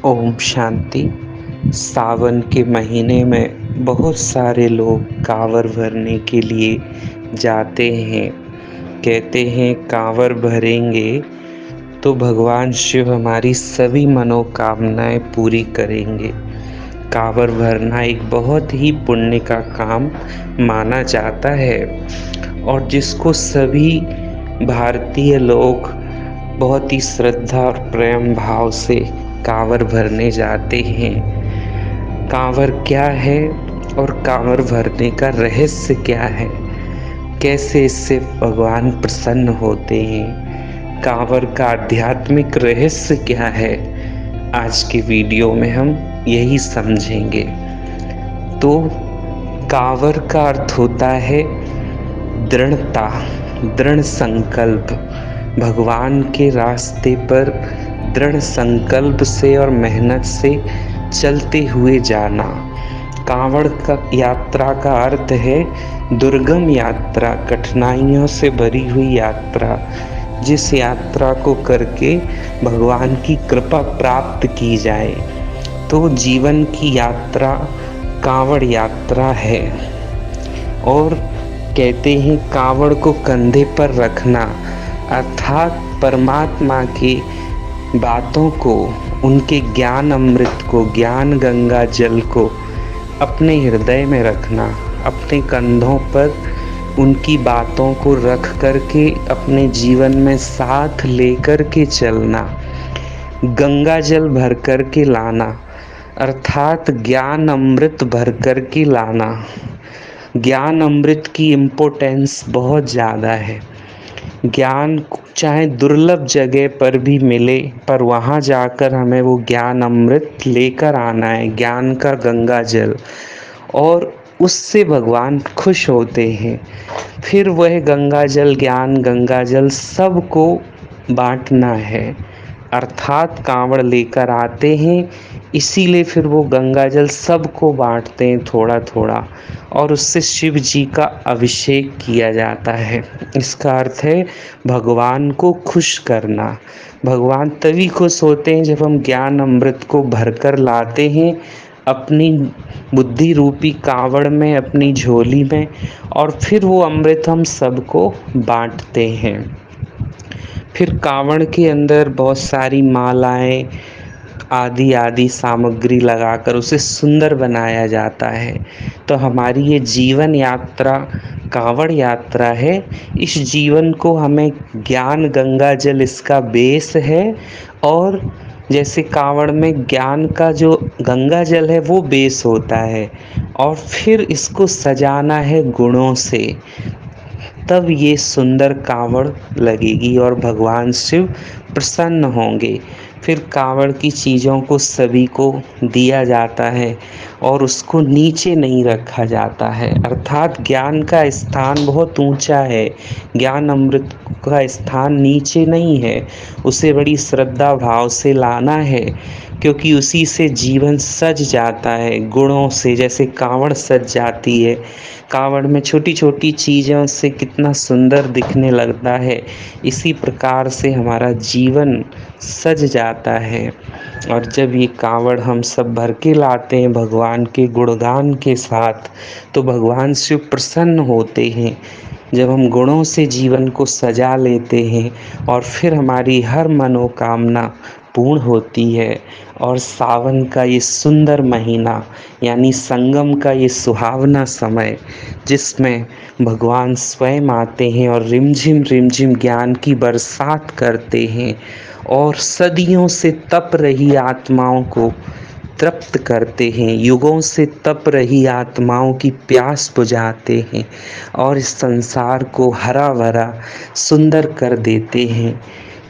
ओम शांति। सावन के महीने में बहुत सारे लोग कांवर भरने के लिए जाते हैं। कहते हैं कांवर भरेंगे तो भगवान शिव हमारी सभी मनोकामनाएं पूरी करेंगे। कांवर भरना एक बहुत ही पुण्य का काम माना जाता है और जिसको सभी भारतीय लोग बहुत ही श्रद्धा और प्रेम भाव से कांवर भरने जाते हैं। कांवर क्या है और कांवर भरने का रहस्य क्या है, कैसे इससे भगवान प्रसन्न होते हैं, कांवर का आध्यात्मिक रहस्य क्या है, आज के वीडियो में हम यही समझेंगे। तो कांवर का अर्थ होता है दृढ़ता, दृढ़ संकल्प। भगवान के रास्ते पर दृढ़ संकल्प से और मेहनत से चलते हुए जाना। कांवड़ का यात्रा का अर्थ है दुर्गम यात्रा, कठिनाइयों से भरी हुई यात्रा, जिस यात्रा को करके भगवान की कृपा प्राप्त की जाए। तो जीवन की यात्रा कांवड़ यात्रा है। और कहते हैं कांवड़ को कंधे पर रखना अर्थात परमात्मा की बातों को, उनके ज्ञान अमृत को, ज्ञान गंगा जल को अपने हृदय में रखना, अपने कंधों पर उनकी बातों को रख करके अपने जीवन में साथ लेकर के चलना। गंगा जल भर कर के लाना अर्थात ज्ञान अमृत भर कर के लाना। ज्ञान अमृत की इम्पोर्टेंस बहुत ज़्यादा है। ज्ञान चाहे दुर्लभ जगह पर भी मिले, पर वहाँ जाकर हमें वो ज्ञान अमृत लेकर आना है, ज्ञान का गंगा जल, और उससे भगवान खुश होते हैं। फिर वह गंगा जल, ज्ञान गंगा जल सबको बांटना है, अर्थात कांवड़ लेकर आते हैं, इसीलिए फिर वो गंगा जल सबको बांटते हैं थोड़ा थोड़ा, और उससे शिव जी का अभिषेक किया जाता है। इसका अर्थ है भगवान को खुश करना। भगवान तभी खुश होते हैं जब हम ज्ञान अमृत को भरकर लाते हैं अपनी बुद्धि रूपी कांवड़ में, अपनी झोली में, और फिर वो अमृत हम सबको बांटते हैं। फिर कांवड़ के अंदर बहुत सारी मालाएं आदि आदि सामग्री लगाकर उसे सुंदर बनाया जाता है। तो हमारी ये जीवन यात्रा कांवड़ यात्रा है। इस जीवन को हमें ज्ञान गंगा जल इसका बेस है, और जैसे कांवड़ में ज्ञान का जो गंगा जल है वो बेस होता है, और फिर इसको सजाना है गुणों से, तब ये सुंदर कांवड़ लगेगी और भगवान शिव प्रसन्न होंगे। फिर कांवड़ की चीज़ों को सभी को दिया जाता है और उसको नीचे नहीं रखा जाता है, अर्थात ज्ञान का स्थान बहुत ऊंचा है, ज्ञान अमृत का स्थान नीचे नहीं है। उसे बड़ी श्रद्धा भाव से लाना है, क्योंकि उसी से जीवन सज जाता है गुणों से। जैसे कांवड़ सज जाती है, कांवड़ में छोटी छोटी चीज़ों से कितना सुंदर दिखने लगता है, इसी प्रकार से हमारा जीवन सज जाता है। और जब ये कांवड़ हम सब भर के लाते हैं भगवान के गुणगान के साथ, तो भगवान शिव प्रसन्न होते हैं। जब हम गुणों से जीवन को सजा लेते हैं और फिर हमारी हर मनोकामना पूर्ण होती है। और सावन का ये सुंदर महीना यानी संगम का ये सुहावना समय, जिसमें भगवान स्वयं आते हैं और रिमझिम ज्ञान की बरसात करते हैं और सदियों से तप रही आत्माओं को तृप्त करते हैं, युगों से तप रही आत्माओं की प्यास बुझाते हैं और इस संसार को हरा भरा सुंदर कर देते हैं।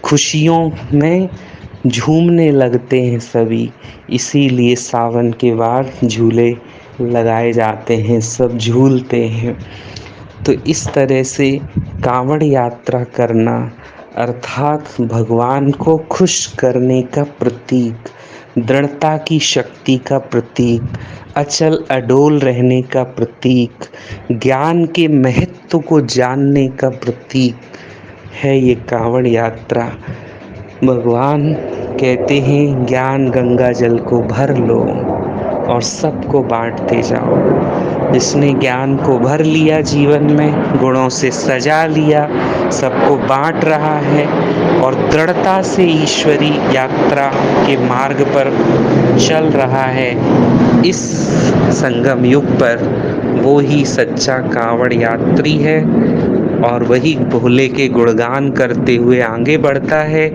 खुशियों में झूमने लगते हैं सभी, इसीलिए सावन के बाद झूले लगाए जाते हैं, सब झूलते हैं। तो इस तरह से कांवड़ यात्रा करना अर्थात भगवान को खुश करने का प्रतीक, दृढ़ता की शक्ति का प्रतीक, अचल अडोल रहने का प्रतीक, ज्ञान के महत्व को जानने का प्रतीक है ये कांवड़ यात्रा। भगवान कहते हैं ज्ञान गंगा जल को भर लो और सबको बाँटते जाओ। जिसने ज्ञान को भर लिया जीवन में, गुणों से सजा लिया, सबको बाँट रहा है और दृढ़ता से ईश्वरी यात्रा के मार्ग पर चल रहा है, इस संगम युग पर वो ही सच्चा कांवड़ यात्री है और वही भोले के गुणगान करते हुए आगे बढ़ता है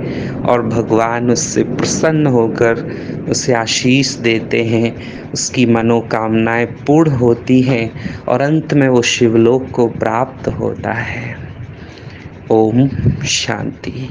और भगवान उससे प्रसन्न होकर उसे आशीष देते हैं, उसकी मनोकामनाएं पूर्ण होती हैं और अंत में वो शिवलोक को प्राप्त होता है। ओम शांति।